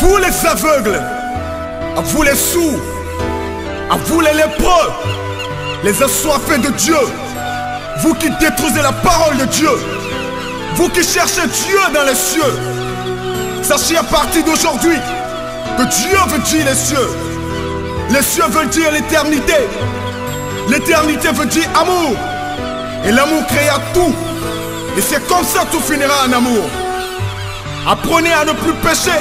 vous les aveugles, à vous les sourds, à vous les lépreux, les assoiffés de Dieu, vous qui détruisez la parole de Dieu, vous qui cherchez Dieu dans les cieux, sachez à partir d'aujourd'hui que Dieu veut dire les cieux. Les cieux veulent dire l'éternité. L'éternité veut dire amour. Et l'amour créa tout. Et c'est comme ça que tout finira en amour. Apprenez à ne plus pécher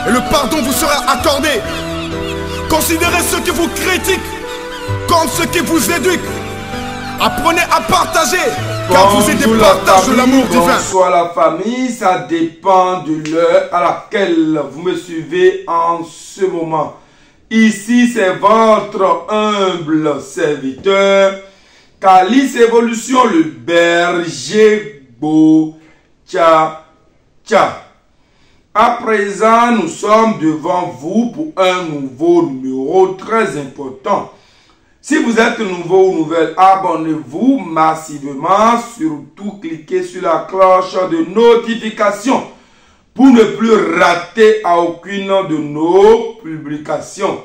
et le pardon vous sera accordé. Considérez ceux qui vous critiquent comme ceux qui vous éduquent. Apprenez à partager car vous êtes des partages de l'amour divin. Bonsoir la famille, ça dépend de l'heure à laquelle vous me suivez en ce moment. Ici c'est votre humble serviteur Calice Évolution, le berger beau tcha tcha. À présent, nous sommes devant vous pour un nouveau numéro très important. Si vous êtes nouveau ou nouvelle, abonnez-vous massivement. Surtout, cliquez sur la cloche de notification pour ne plus rater aucune de nos publications.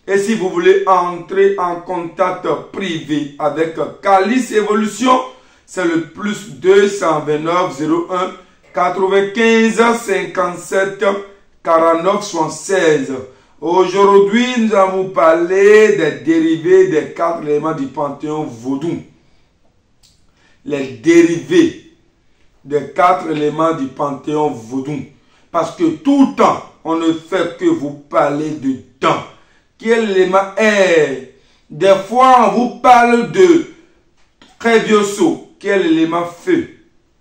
Et si vous voulez entrer en contact privé avec Calice Évolution, c'est le plus 229 01 95 57 49 76. Aujourd'hui, nous allons vous parler des dérivés des 4 éléments du panthéon vaudou. Les dérivés des 4 éléments du panthéon vaudou. Parce que tout le temps, on ne fait que vous parler de temps. Quel élément est? Des fois, on vous parle de Krevioso. Quel élément feu?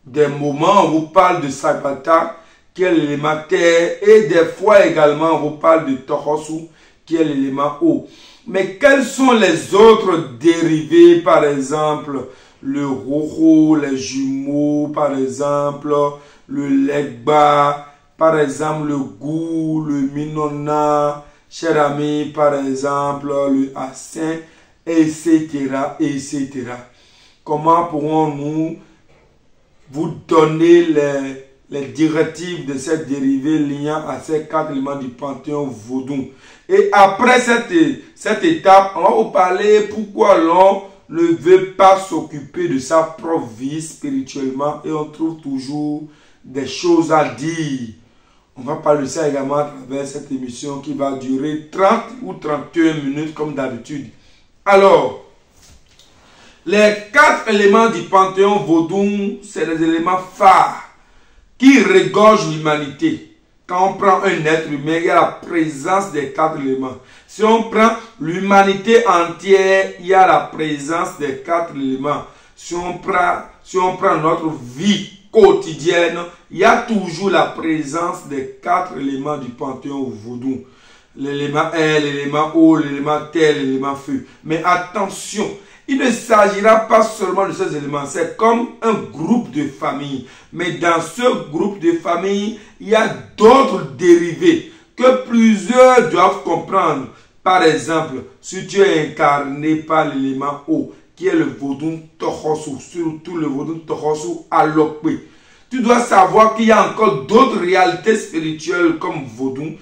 Des moments, on vous parle de Sagbata. Quel élément terre? Et des fois également, on vous parle de Tohosu. Quel élément eau? Mais quels sont les autres dérivés? Par exemple, le Roho, les jumeaux, par exemple, le Legba, par exemple, le Gou, le Minona, cher ami, par exemple, le Assin, etc., etc. Comment pourrons-nous vous donner les directives de cette dérivée liant à ces 4 éléments du panthéon vaudou? Et après cette étape, on va vous parler pourquoi l'on ne veut pas s'occuper de sa propre vie spirituellement et on trouve toujours des choses à dire. On va parler de ça également à travers cette émission qui va durer 30 ou 31 minutes comme d'habitude. Alors, les 4 éléments du panthéon vaudou, c'est des éléments phares qui regorgent l'humanité. Quand on prend un être humain, il y a la présence des 4 éléments. Si on prend l'humanité entière, il y a la présence des 4 éléments. Si on prend notre vie quotidienne, il y a toujours la présence des 4 éléments du panthéon vaudou. L'élément air, l'élément eau, l'élément terre, l'élément feu. Mais attention, il ne s'agira pas seulement de ces éléments, c'est comme un groupe de famille. Mais dans ce groupe de famille, il y a d'autres dérivés que plusieurs doivent comprendre. Par exemple, si tu es incarné par l'élément eau, qui est le vaudou Tohosu, surtout le vaudou Tohosu Alokwe, tu dois savoir qu'il y a encore d'autres réalités spirituelles comme vaudou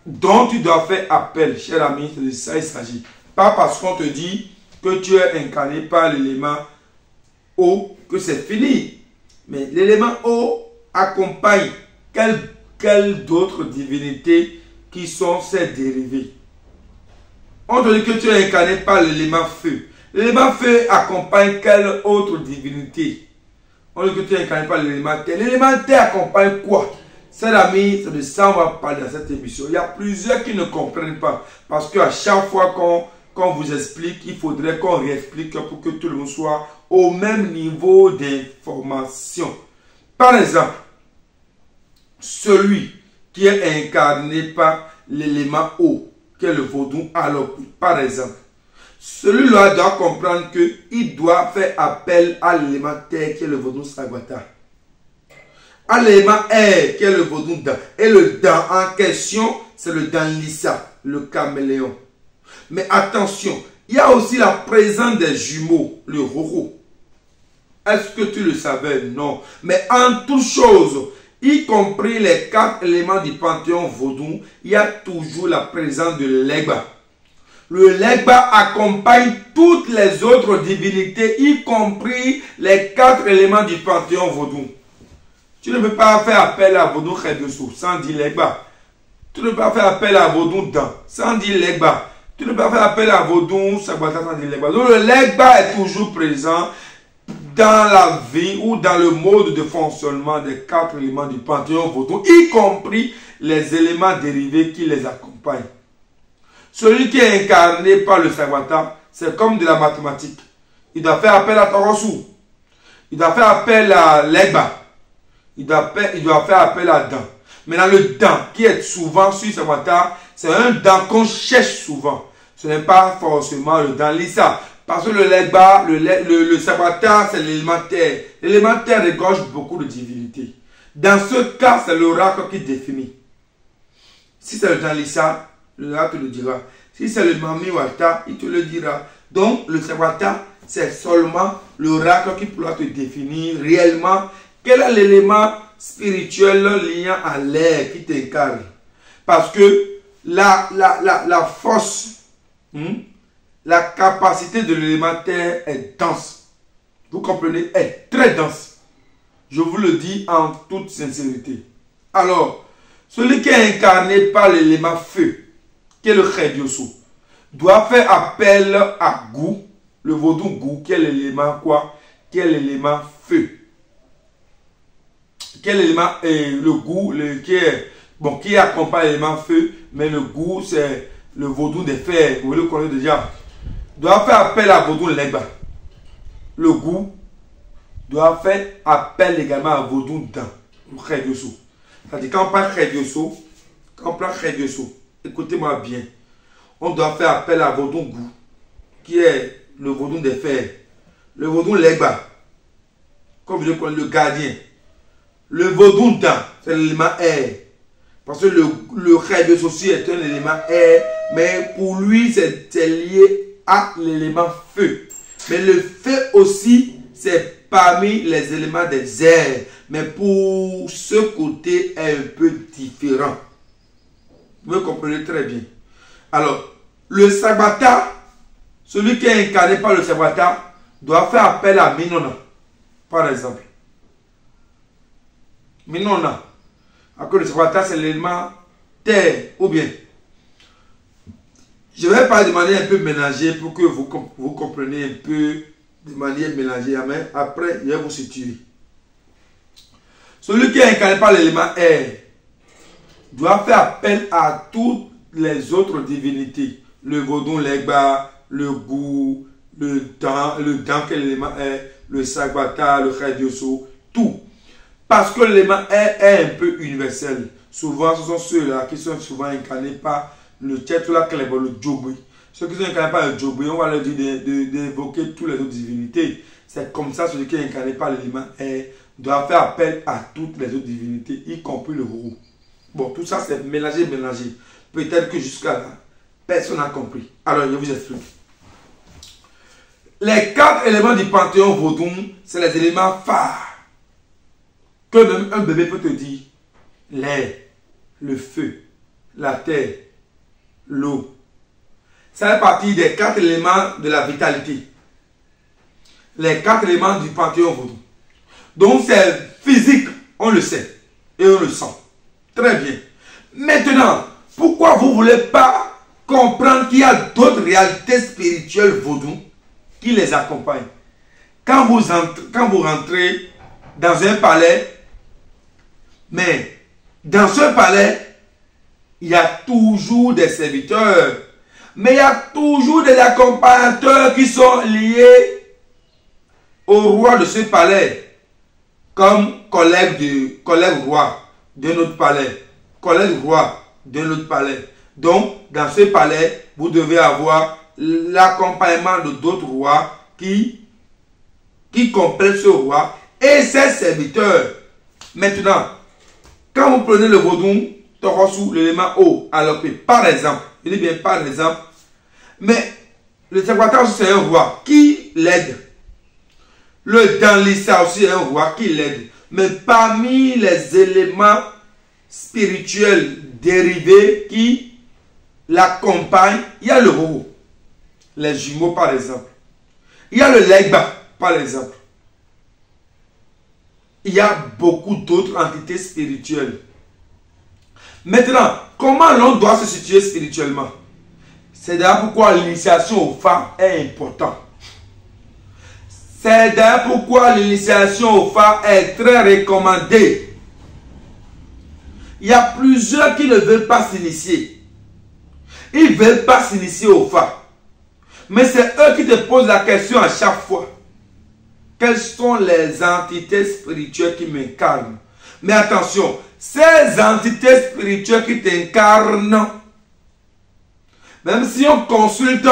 dont tu dois faire appel, cher ami, c'est de ça il s'agit. Pas parce qu'on te dit que tu es incarné par l'élément eau que c'est fini. Mais l'élément eau accompagne quelle d'autres divinités qui sont ces dérivés. On te dit que tu es incarné par l'élément feu. L'élément feu accompagne quelle autre divinité? On dit que tu es incarné par l'élément terre. L'élément terre accompagne quoi? C'est l'ami, c'est de ça on va parler dans cette émission. Il y a plusieurs qui ne comprennent pas. Parce qu'à chaque fois qu'on vous explique, il faudrait qu'on réexplique pour que tout le monde soit au même niveau d'information. Par exemple, celui qui est incarné par l'élément eau, qui est le vaudou alors, par exemple, celui-là doit comprendre qu'il doit faire appel à l'élément terre, qui est le vaudou Sagwata, à l'élément air, qui est le vaudou Dan. Et le Dan en question, c'est le Dan Lissa, le caméléon. Mais attention, il y a aussi la présence des jumeaux, le Roho. Est-ce que tu le savais? Non. Mais en toute chose, y compris les 4 éléments du panthéon vaudou, il y a toujours la présence de l'Egba. Le Legba accompagne toutes les autres divinités, y compris les 4 éléments du panthéon vaudou. Tu ne peux pas faire appel à Vaudou Khedioso sans dire Legba. Tu ne peux pas faire appel à Vaudou Dan sans dire Legba. Tu ne peux pas faire appel à Vaudou Sagbata sans dire Legba. Donc le Legba est toujours présent dans la vie ou dans le mode de fonctionnement des 4 éléments du panthéon vaudou, y compris les éléments dérivés qui les accompagnent. Celui qui est incarné par le Sagbata, c'est comme de la mathématique. Il doit faire appel à Torosu. Il doit faire appel à Legba. Il doit faire appel à Dan. Maintenant, le Dan qui est souvent sur Sagbata, c'est un Dan qu'on cherche souvent. Ce n'est pas forcément le Dan Lisa. Parce que le Legba, le Sagbata, c'est l'élémentaire. L'élémentaire regorge beaucoup de divinités. Dans ce cas, c'est l'oracle qui définit. Si c'est le Dan Lisa, l'oracle te le dira. Si c'est le Mami Wata, il te le dira. Donc, le Sagbata, c'est seulement l'oracle qui pourra te définir réellement quel est l'élément spirituel liant à l'air qui t'incarne. Parce que la force, la capacité de l'élémentaire est dense. Vous comprenez? Est très dense. Je vous le dis en toute sincérité. Alors, celui qui est incarné par l'élément feu, qui est le Khedioso, doit faire appel à Gou, le vaudou Gou, qui est l'élément quoi? Qui est l'élément feu. Quel élément le Gou qui accompagne l'élément feu, mais le Gou c'est le vaudou des fers, vous le connaissez déjà. Doit faire appel à vaudou Legba. Le Gou doit faire appel également à vaudou Dan, le Khedioso. C'est-à-dire quand on parle Khedioso, écoutez-moi bien, on doit faire appel à vaudou Gou, qui est le vaudou des fers, le vaudou Legba, comme je le connais, le gardien. Le vaudou Dan, c'est l'élément air. Parce que le Khedioso aussi est un élément air, mais pour lui, c'est lié à l'élément feu. Mais le feu aussi, c'est parmi les éléments des airs. Mais pour ce côté est un peu différent. Vous me comprenez très bien. Alors, le Sagbata, celui qui est incarné par le Sagbata, doit faire appel à Minona, par exemple. Minona, à cause de Sagbata, c'est l'élément terre, ou bien. Je vais parler de manière un peu mélangée pour que vous compreniez un peu de manière mélangée. Mais après, je vais vous situer. Celui qui est incarné par l'élément air doit faire appel à toutes les autres divinités. Le vaudou Legba, le Gou, le Dan qui est l'élément air, le Sagbata, le Khedioso, tout. Parce que l'élément air est un peu universel. Souvent, ce sont ceux-là qui sont souvent incarnés par le Tchetula Klebo, le Djogui. Ceux qui sont incarnés par le Djogui, on va leur dire d'évoquer toutes les autres divinités. C'est comme ça, celui qui est incarné par l'élément air doit faire appel à toutes les autres divinités, y compris le roux. Bon, tout ça c'est mélangé. Peut-être que jusqu'à là, personne n'a compris. Alors, je vous explique. Les 4 éléments du panthéon vaudou, c'est les éléments phares que même un bébé peut te dire. L'air, le feu, la terre, l'eau. Ça fait partie des 4 éléments de la vitalité. Les 4 éléments du panthéon vaudou. Donc c'est physique, on le sait et on le sent. Très bien. Maintenant, pourquoi vous ne voulez pas comprendre qu'il y a d'autres réalités spirituelles vaudou qui les accompagnent? Quand vous rentrez dans un palais, mais dans ce palais, il y a toujours des serviteurs, mais il y a toujours des accompagnateurs qui sont liés au roi de ce palais. Comme collègue roi de notre palais. Collègue roi de notre palais. Donc, dans ce palais, vous devez avoir l'accompagnement de d'autres rois qui complètent ce roi et ses serviteurs. Maintenant, quand vous prenez le vaudou, Torosu, l'élément eau, alors que par exemple, je dis bien par exemple, mais le Sagbata aussi c'est un roi qui l'aide. Le Danlissa aussi est un roi qui l'aide. Mais parmi les éléments spirituels dérivés qui l'accompagnent, il y a le roux, les jumeaux par exemple. Il y a le legba par exemple. Il y a beaucoup d'autres entités spirituelles. Maintenant, comment l'on doit se situer spirituellement? C'est d'ailleurs pourquoi l'initiation au phare est importante. C'est d'ailleurs pourquoi l'initiation au phare est très recommandée. Il y a plusieurs qui ne veulent pas s'initier. Ils ne veulent pas s'initier au phare. Mais c'est eux qui te posent la question à chaque fois. Quelles sont les entités spirituelles qui m'incarnent? Mais attention, ces entités spirituelles qui t'incarnent, même si on consulte,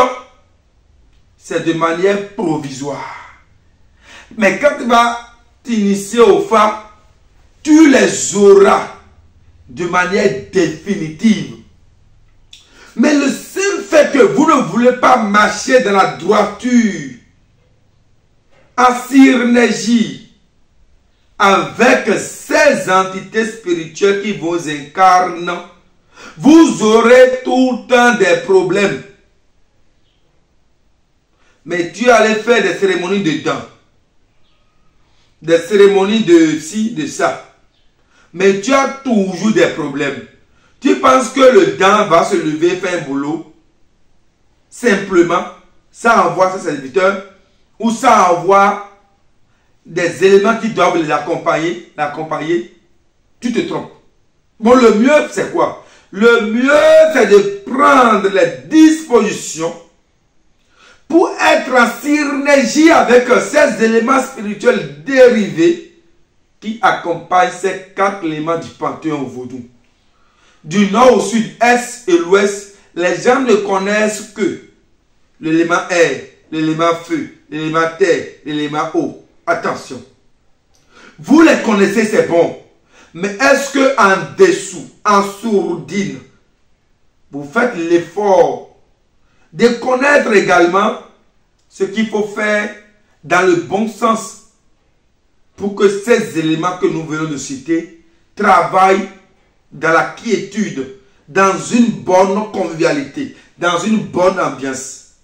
c'est de manière provisoire. Mais quand tu vas t'initier au phare, tu les auras de manière définitive. Mais le seul fait que vous ne voulez pas marcher dans la droiture, en synergie avec ces entités spirituelles qui vous incarnent, vous aurez tout le temps des problèmes. Mais tu allais faire des cérémonies de dents, des cérémonies de ci, de ça. Mais tu as toujours des problèmes. Tu penses que le dent va se lever, faire un boulot. Simplement, ça envoie ses serviteurs ou ça envoie des éléments qui doivent les accompagner. Tu te trompes. Bon, le mieux, c'est quoi? Le mieux, c'est de prendre les dispositions pour être en synergie avec ces éléments spirituels dérivés qui accompagnent ces 4 éléments du panthéon vaudou. Du nord au sud, est et l'ouest, les gens ne connaissent que l'élément air, l'élément feu, l'élément terre, l'élément eau. Attention. Vous les connaissez, c'est bon. Mais est-ce que en dessous, en sourdine, vous faites l'effort de connaître également ce qu'il faut faire dans le bon sens pour que ces éléments que nous venons de citer travaillent dans la quiétude, dans une bonne convivialité, dans une bonne ambiance.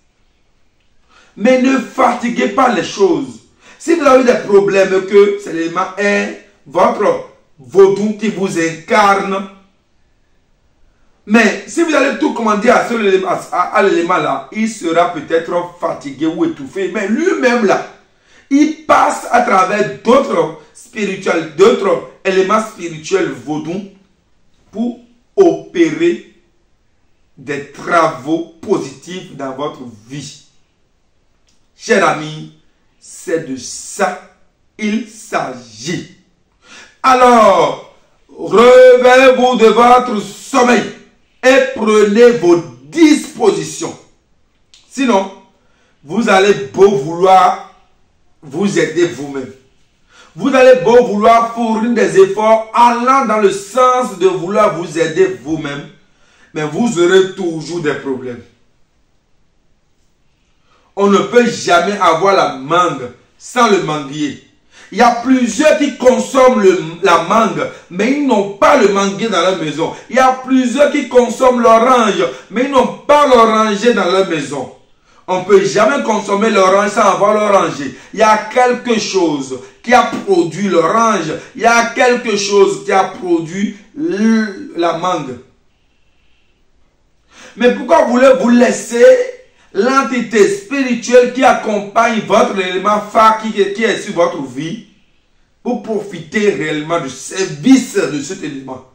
Mais ne fatiguez pas les choses. Si vous avez des problèmes que c'est l'élément est votre vaudou qui vous incarne, mais si vous allez tout commander à l'élément là, il sera peut-être fatigué ou étouffé. Mais lui-même là, il passe à travers d'autres éléments spirituels vaudou pour opérer des travaux positifs dans votre vie. Chers amis, c'est de ça il s'agit. Alors, réveillez-vous de votre sommeil et prenez vos dispositions. Sinon, vous allez beau vouloir vous aider vous-même. Vous allez beau vouloir fournir des efforts allant dans le sens de vouloir vous aider vous-même, mais vous aurez toujours des problèmes. On ne peut jamais avoir la mangue sans le manguier. Il y a plusieurs qui consomment la mangue, mais ils n'ont pas le manguier dans leur maison. Il y a plusieurs qui consomment l'orange, mais ils n'ont pas l'oranger dans leur maison. On ne peut jamais consommer l'orange sans avoir l'oranger. Il y a quelque chose qui a produit l'orange. Il y a quelque chose qui a produit la mangue. Mais pourquoi voulez-vous laisser l'entité spirituelle qui accompagne votre élément phare qui est sur votre vie pour profiter réellement du service de cet élément?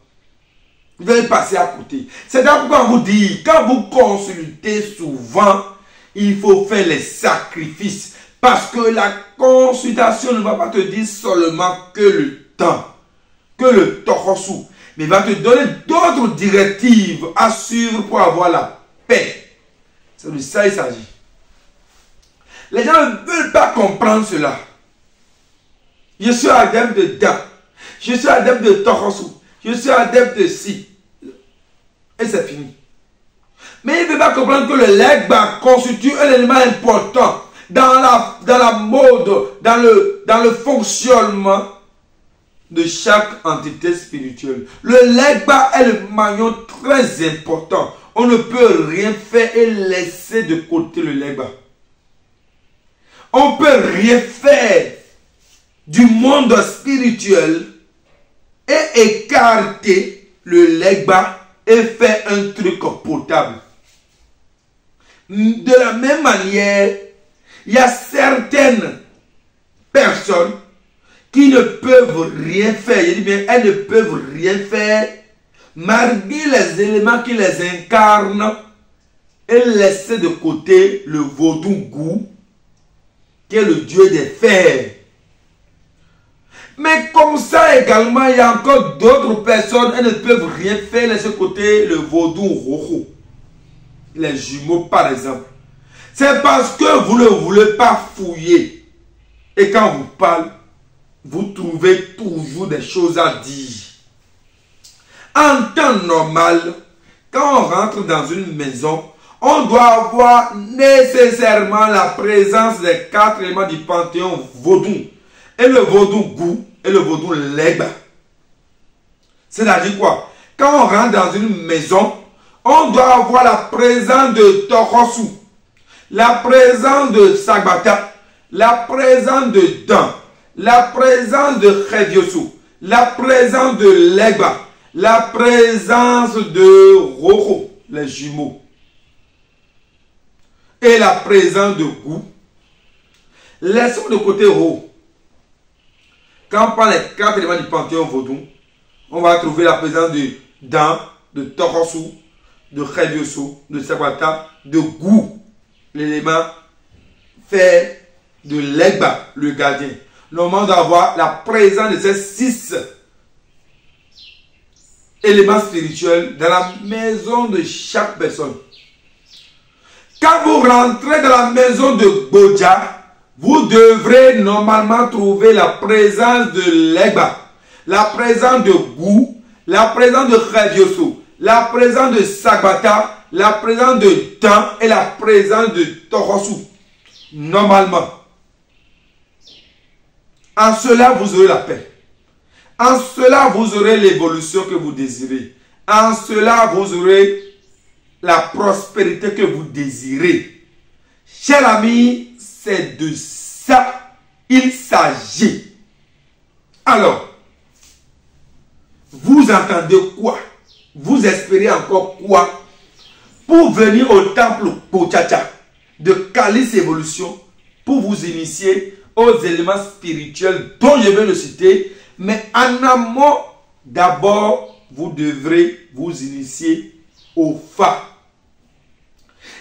Vous allez passer à côté. C'est pourquoi on vous dit, quand vous consultez souvent, il faut faire les sacrifices. Parce que la consultation ne va pas te dire seulement que le temps, que le torosu, mais va te donner d'autres directives à suivre pour avoir la paix. C'est de ça il s'agit. Les gens ne veulent pas comprendre cela. Je suis adepte de dents. Je suis adepte de torosu. Je suis adepte de ci. Et c'est fini. Mais il ne veut pas comprendre que le legba constitue un élément important dans la mode, dans le fonctionnement de chaque entité spirituelle. Le legba est le maillon très important. On ne peut rien faire et laisser de côté le legba. On ne peut rien faire du monde spirituel et écarter le legba et faire un truc potable. De la même manière, il y a certaines personnes qui ne peuvent rien faire. Je dis bien, elles ne peuvent rien faire malgré les éléments qui les incarnent et laisser de côté le vaudou goût qui est le dieu des fers. Mais comme ça également, il y a encore d'autres personnes, elles ne peuvent rien faire, laisser de côté le vaudou rojo. Les jumeaux par exemple. C'est parce que vous ne voulez pas fouiller. Et quand on vous parle, vous trouvez toujours des choses à dire. En temps normal, quand on rentre dans une maison, on doit avoir nécessairement la présence des 4 éléments du panthéon vaudou. Et le vaudou goût et le vaudou legba. C'est-à-dire quoi? Quand on rentre dans une maison, on doit avoir la présence de Torosu, la présence de Sagbata, la présence de Dan, la présence de Khediosu, la présence de Legba, la présence de Rojo, les jumeaux, et la présence de Gou. Laissons de côté Ro. Quand on prend les 4 éléments du panthéon vaudou, on va trouver la présence de Dan, de Torosu, de Khediosu, de Sagbata, de Gou, l'élément fait de Legba, le gardien. Normalement, on doit avoir la présence de ces 6 éléments spirituels dans la maison de chaque personne. Quand vous rentrez dans la maison de Bodja, vous devrez normalement trouver la présence de Legba, la présence de Gou, la présence de Khediosu, la présence de Sagbata, la présence de Dan et la présence de Torosu. Normalement. En cela, vous aurez la paix. En cela, vous aurez l'évolution que vous désirez. En cela, vous aurez la prospérité que vous désirez. Chers amis, c'est de ça il s'agit. Alors, vous entendez quoi? Vous espérez encore quoi pour venir au temple Pochacha de Calice Évolution pour vous initier aux éléments spirituels dont je vais le citer, mais en amont, d'abord, vous devrez vous initier au Fa.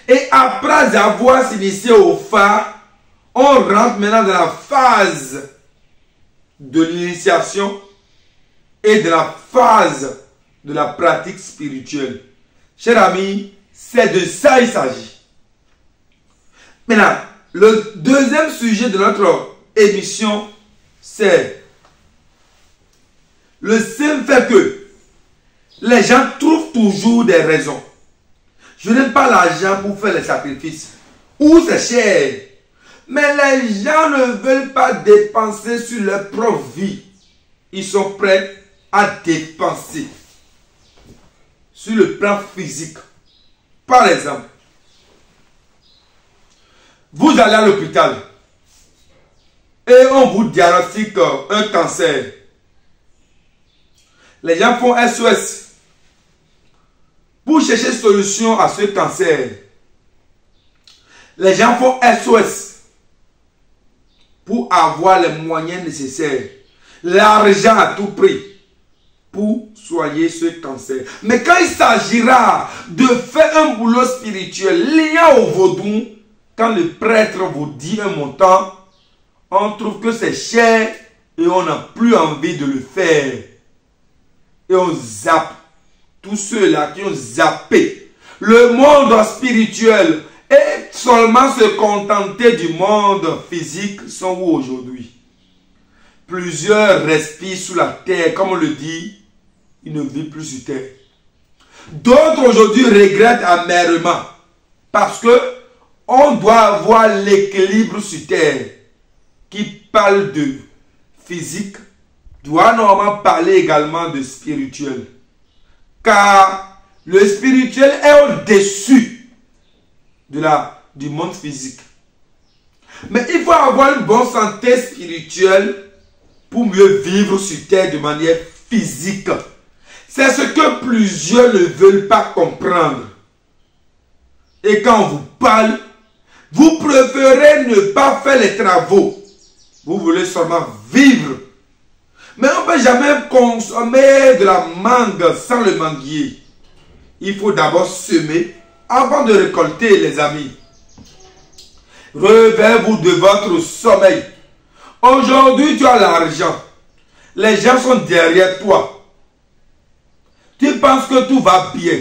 Et après avoir s'initié au Fa, on rentre maintenant dans la phase de l'initiation et de la phase de la pratique spirituelle. Chers amis, c'est de ça il s'agit. Maintenant, le deuxième sujet de notre émission, c'est le simple fait que les gens trouvent toujours des raisons. Je n'aime pas l'argent pour faire les sacrifices. Ou c'est cher. Mais les gens ne veulent pas dépenser sur leur propre vie. Ils sont prêts à dépenser sur le plan physique. Par exemple, vous allez à l'hôpital et on vous diagnostique un cancer. Les gens font SOS pour chercher solution à ce cancer. Les gens font SOS pour avoir les moyens nécessaires, l'argent à tout prix pour soigner ce cancer. Mais quand il s'agira de faire un boulot spirituel lié au vaudou, quand le prêtre vous dit un montant, on trouve que c'est cher et on n'a plus envie de le faire. Et on zappe. Tous ceux-là qui ont zappé le monde spirituel et seulement se contenter du monde physique sont où aujourd'hui? Plusieurs respirent sous la terre, comme on le dit, ils ne vivent plus sur terre. D'autres aujourd'hui regrettent amèrement parce que on doit avoir l'équilibre sur terre qui parle de physique doit normalement parler également de spirituel. Car le spirituel est au-dessus du monde physique. Mais il faut avoir une bonne santé spirituelle pour mieux vivre sur terre de manière physique. C'est ce que plusieurs ne veulent pas comprendre. Et quand on vous parle, vous préférez ne pas faire les travaux. Vous voulez seulement vivre. Mais on ne peut jamais consommer de la mangue sans le manguier. Il faut d'abord semer avant de récolter, les amis. Réveillez-vous de votre sommeil. Aujourd'hui, tu as l'argent. Les gens sont derrière toi. Tu penses que tout va bien.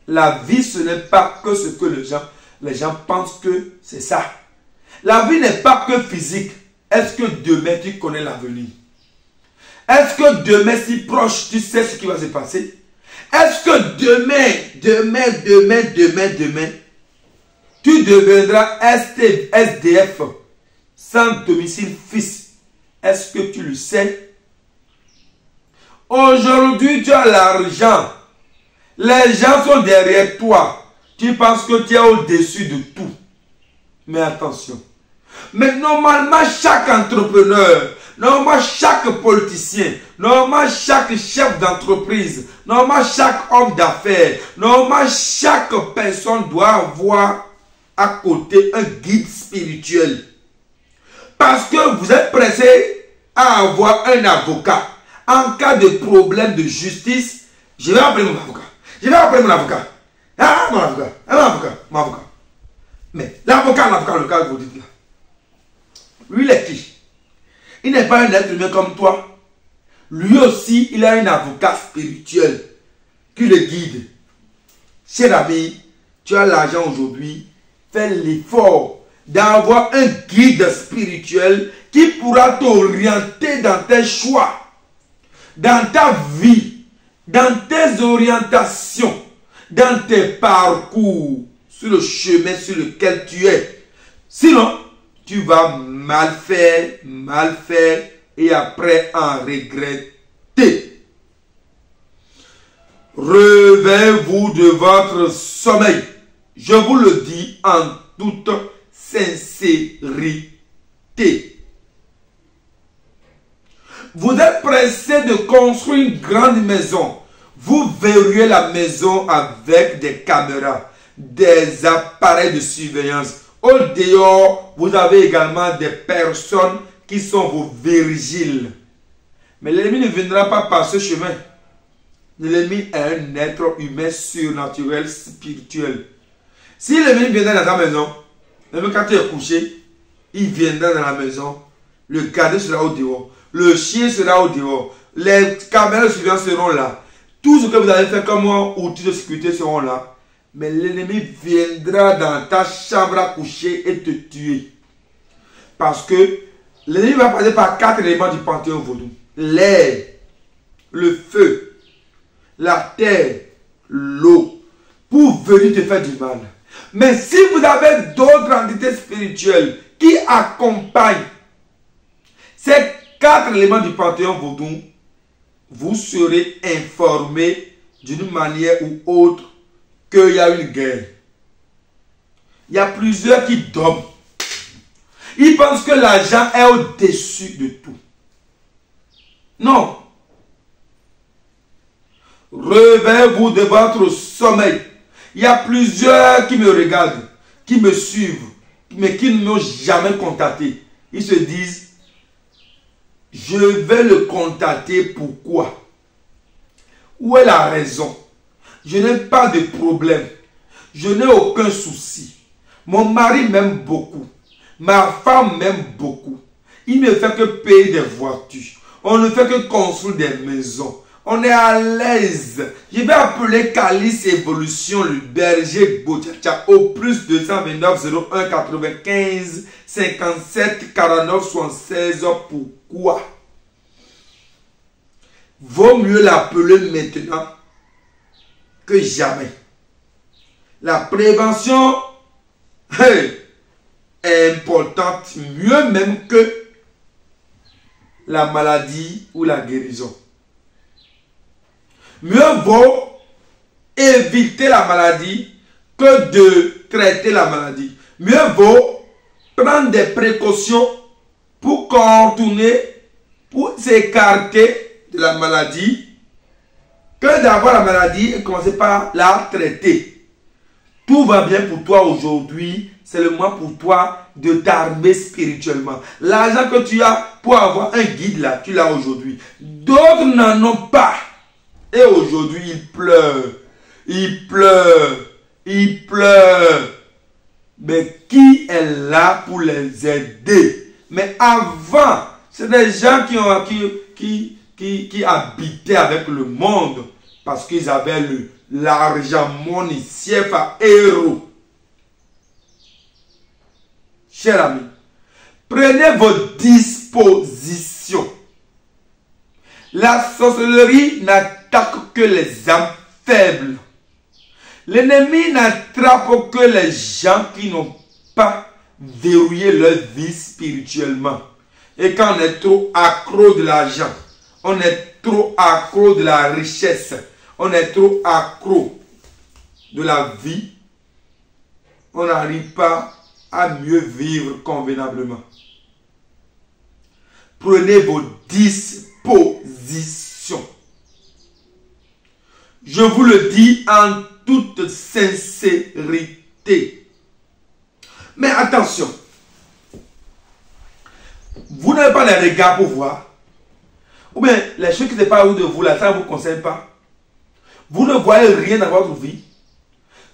La vie, ce n'est pas que ce que les gens pensent que c'est ça. La vie n'est pas que physique. Est-ce que demain, tu connais l'avenir? Est-ce que demain, si proche, tu sais ce qui va se passer? Est-ce que demain, tu deviendras SDF sans domicile fixe? Est-ce que tu le sais? Aujourd'hui, tu as l'argent. Les gens sont derrière toi. Tu penses que tu es au-dessus de tout. Mais attention. Mais normalement, chaque entrepreneur, normalement, chaque politicien, normalement, chaque chef d'entreprise, normalement, chaque homme d'affaires, normalement, chaque personne doit avoir à côté un guide spirituel. Parce que vous êtes pressé à avoir un avocat. En cas de problème de justice, je vais appeler mon avocat. Je vais appeler mon avocat. Ah, mon avocat. Mais l'avocat, le cas que vous dites là. Lui, il est qui? Il n'est pas un être humain comme toi. Lui aussi, il a un avocat spirituel qui le guide. Cher ami, tu as l'argent aujourd'hui. Fais l'effort d'avoir un guide spirituel qui pourra t'orienter dans tes choix, dans ta vie, dans tes orientations, dans tes parcours, sur le chemin sur lequel tu es. Sinon, tu vas mal faire, et après en regretter. Réveillez-vous de votre sommeil. Je vous le dis en toute sincérité. Vous êtes pressé de construire une grande maison. Vous verrouillez la maison avec des caméras, des appareils de surveillance. Au dehors, vous avez également des personnes qui sont vos vigiles. Mais l'ennemi ne viendra pas par ce chemin. L'ennemi est un être humain surnaturel, spirituel. Si l'ennemi viendra dans ta maison, même quand tu es couché, il viendra dans la maison. Le gardien sera au dehors. Le chien sera au dehors. Les caméras de surveillance seront là. Tout ce que vous allez faire comme outil de sécurité seront là. Mais l'ennemi viendra dans ta chambre à coucher et te tuer. Parce que l'ennemi va passer par 4 éléments du panthéon vaudou. L'air, le feu, la terre, l'eau. Pour venir te faire du mal. Mais si vous avez d'autres entités spirituelles qui accompagnent ces 4 éléments du panthéon vaudou, vous serez informé d'une manière ou autre qu'il y a une guerre. Il y a plusieurs qui dorment. Ils pensent que l'argent est au-dessus de tout. Non. Réveillez-vous de votre sommeil. Il y a plusieurs qui me regardent, qui me suivent, mais qui ne m'ont jamais contacté. Ils se disent, je vais le contacter, pourquoi? Où est la raison? Je n'ai pas de problème. Je n'ai aucun souci. Mon mari m'aime beaucoup. Ma femme m'aime beaucoup. Il ne fait que payer des voitures. On ne fait que construire des maisons. On est à l'aise. Je vais appeler Calice Évolution, le berger Bochacha, au plus 229 01 95 57 49 76. Pourquoi? Vaut mieux l'appeler maintenant que jamais. La prévention est importante, mieux même que la maladie ou la guérison. Mieux vaut éviter la maladie que de traiter la maladie. Mieux vaut prendre des précautions pour contourner, pour s'écarter de la maladie, que d'avoir la maladie et commencer par la traiter. Tout va bien pour toi aujourd'hui, c'est le moment pour toi de t'armer spirituellement. L'argent que tu as pour avoir un guide là, tu l'as aujourd'hui. D'autres n'en ont pas. Et aujourd'hui, ils pleurent. Ils pleurent. Ils pleurent. Mais qui est là pour les aider? Mais avant, c'est des gens qui habitaient avec le monde parce qu'ils avaient l'argent, money, CFA, euro. Chers amis, prenez vos dispositions. La sorcellerie n'attaque que les âmes faibles. L'ennemi n'attrape que les gens qui n'ont pas verrouillé leur vie spirituellement. Et quand on est trop accro de l'argent, on est trop accro de la richesse, on est trop accro de la vie, on n'arrive pas à mieux vivre convenablement. Prenez vos dispositions. Je vous le dis en toute sincérité. Mais attention, vous n'avez pas les regards pour voir. Ou bien les choses qui ne sont pas autour de vous, là, ça ne vous concerne pas. Vous ne voyez rien dans votre vie.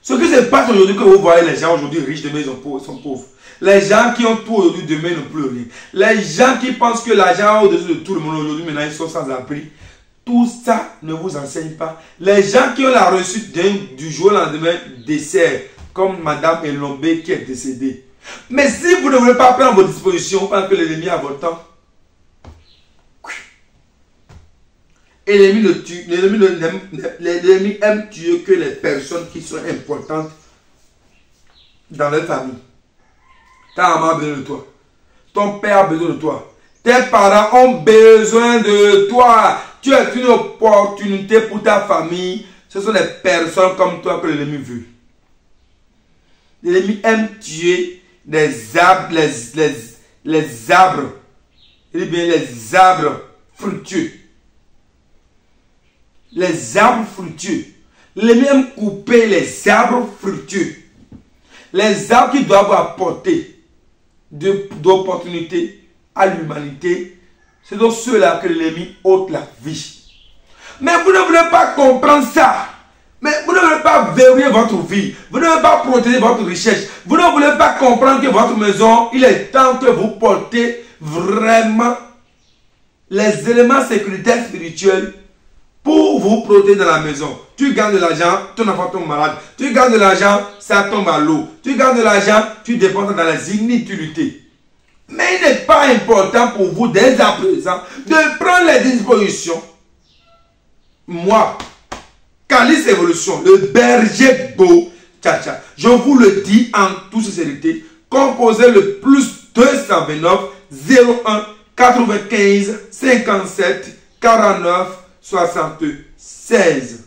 Ce qui se passe aujourd'hui, que vous voyez les gens aujourd'hui riches, demain ils sont pauvres. Les gens qui ont tout aujourd'hui, demain n'ont plus rien. Les gens qui pensent que l'argent est au-dessus de tout le monde aujourd'hui, maintenant ils sont sans abri. Tout ça ne vous enseigne pas. Les gens qui ont la reçue du jour au lendemain décèdent, comme Madame Elombé qui est décédée. Mais si vous ne voulez pas prendre vos dispositions pendant que l'ennemi a votre temps, et l'ennemi aime tuer que les personnes qui sont importantes dans leur famille. Ta maman a besoin de toi. Ton père a besoin de toi. Tes parents ont besoin de toi. Tu es une opportunité pour ta famille. Ce sont les personnes comme toi que l'ennemi veut. L'ennemi aime tuer les arbres, les arbres. Il dit bien les arbres fructueux. Les arbres fructueux. L'ennemi aime couper les arbres fructueux. Les arbres qui doivent apporter d'opportunités à l'humanité, c'est donc ceux-là que l'ennemi ôte la vie. Mais vous ne voulez pas comprendre ça. Mais vous ne voulez pas verrouiller votre vie. Vous ne voulez pas protéger votre richesse. Vous ne voulez pas comprendre que votre maison, il est temps que vous portez vraiment les éléments sécuritaires spirituels pour vous protéger dans la maison. Tu gagnes de l'argent, ton enfant tombe malade. Tu gagnes de l'argent, ça tombe à l'eau. Tu gagnes de l'argent, tu dépenses dans les inutilités. Mais il n'est pas important pour vous dès à présent de prendre les dispositions. Moi, Calice Évolution, le berger beau, je vous le dis en toute sincérité, composez le plus 229 01 95 57 49 76.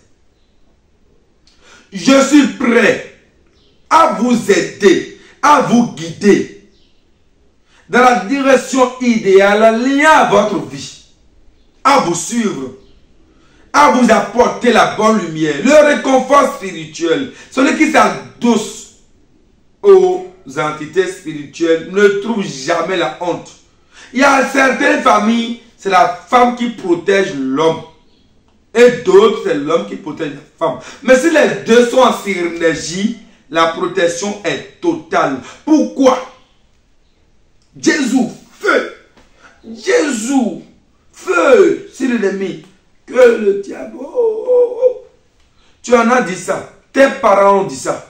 Je suis prêt à vous aider, à vous guider dans la direction idéale liée à votre vie, à vous suivre, à vous apporter la bonne lumière, le réconfort spirituel. Celui qui s'adosse aux entités spirituelles ne trouve jamais la honte. Il y a certaines familles, c'est la femme qui protège l'homme. Et d'autres, c'est l'homme qui protège la femme. Mais si les deux sont en synergie, la protection est totale. Pourquoi? Jésus, feu. Jésus, feu sur l'ennemi. Que le diable... Tu en as dit ça. Tes parents ont dit ça.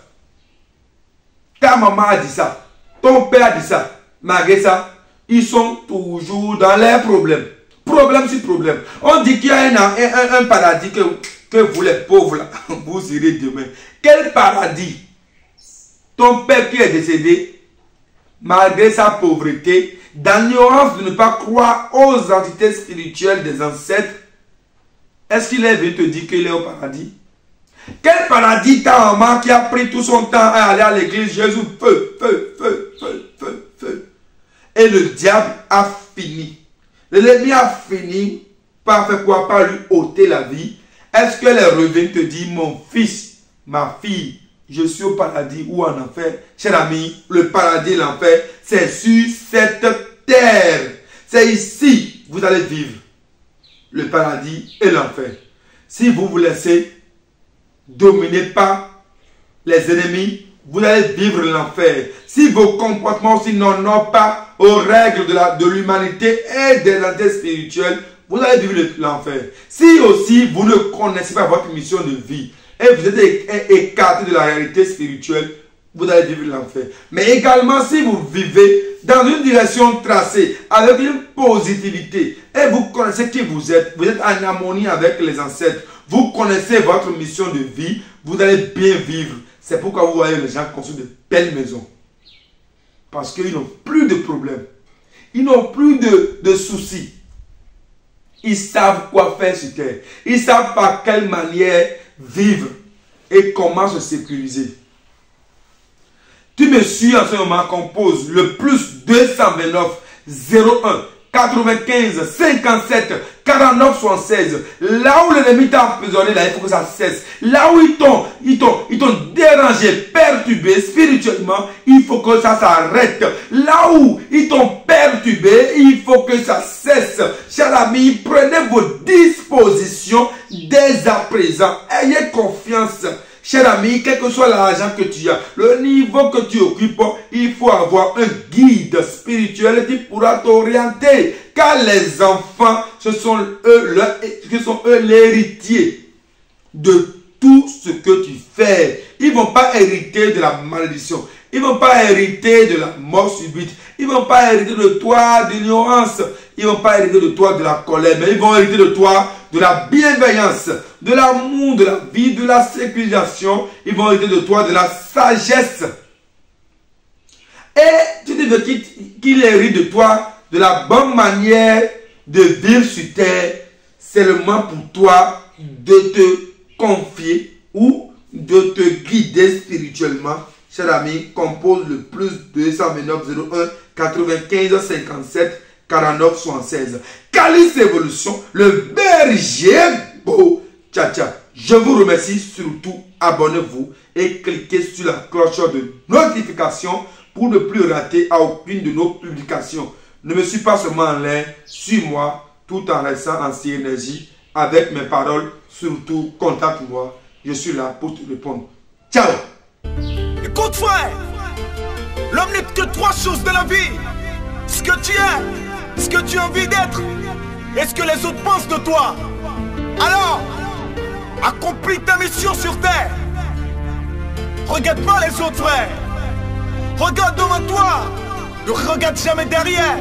Ta maman a dit ça. Ton père a dit ça. Malgré ça, ils sont toujours dans leurs problèmes. Problème sur problème. On dit qu'il y a un paradis que vous les pauvres, là, vous irez demain. Quel paradis? Ton père qui est décédé, malgré sa pauvreté, dans l'ignorance de ne pas croire aux entités spirituelles des ancêtres, est-ce qu'il est venu te dire qu'il est au paradis? Quel paradis ta maman qui a pris tout son temps à aller à l'église, Jésus, feu, feu, feu, feu, feu, feu. Et le diable a fini. L'ennemi a fini par faire quoi? Par lui ôter la vie. Est-ce que les revenus te disent, mon fils, ma fille, je suis au paradis ou en enfer? Cher ami, le paradis et l'enfer, c'est sur cette terre. C'est ici que vous allez vivre le paradis et l'enfer. Si vous vous laissez dominer par les ennemis, vous allez vivre l'enfer. Si vos comportements aussi n'honorent pas aux règles de l'humanité et des entités spirituelles, vous allez vivre l'enfer. Si aussi vous ne connaissez pas votre mission de vie et vous êtes écarté de la réalité spirituelle, vous allez vivre l'enfer. Mais également, si vous vivez dans une direction tracée, avec une positivité, et vous connaissez qui vous êtes en harmonie avec les ancêtres, vous connaissez votre mission de vie, vous allez bien vivre. C'est pourquoi vous voyez les gens construire de belles maisons. Parce qu'ils n'ont plus de problèmes. Ils n'ont plus de soucis. Ils savent quoi faire sur terre. Ils savent par quelle manière vivre et comment se sécuriser. Tu me suis en ce moment, compose le plus 229 01 95 57 49 76. Là où l'ennemi t'a emprisonné, là, il faut que ça cesse. Là où ils t'ont dérangé, perturbé spirituellement, il faut que ça s'arrête. Là où ils t'ont perturbé, il faut que ça cesse. Chers amis, prenez vos dispositions dès à présent. Ayez confiance. Cher ami, quel que soit l'argent que tu as, le niveau que tu occupes, il faut avoir un guide spirituel qui pourra t'orienter. Car les enfants, ce sont eux l'héritier de tout ce que tu fais. Ils ne vont pas hériter de la malédiction. Ils ne vont pas hériter de la mort subite. Ils ne vont pas hériter de toi de l'ignorance. Ils ne vont pas hériter de toi de la colère. Mais ils vont hériter de toi de la bienveillance, de l'amour, de la vie, de la sécurisation. Ils vont hériter de toi de la sagesse. Et tu te dis qu'il hérite de toi de la bonne manière de vivre sur terre. C'est le moment pour toi de te confier ou de te guider spirituellement. Cher ami, compose le plus 229 01 95 57 49 76. Calice Évolution, le berger beau. Tcha tcha. Je vous remercie, surtout abonnez-vous et cliquez sur la cloche de notification pour ne plus rater à aucune de nos publications. Ne me suis pas seulement en l'air, suis-moi tout en restant en synergie avec mes paroles. Surtout, contacte-moi. Je suis là pour te répondre. Ciao! Écoute frère, l'homme n'est que trois choses de la vie. Ce que tu es, ce que tu as envie d'être et ce que les autres pensent de toi. Alors, accomplis ta mission sur terre. Regarde pas les autres frères. Regarde devant toi. Ne regarde jamais derrière.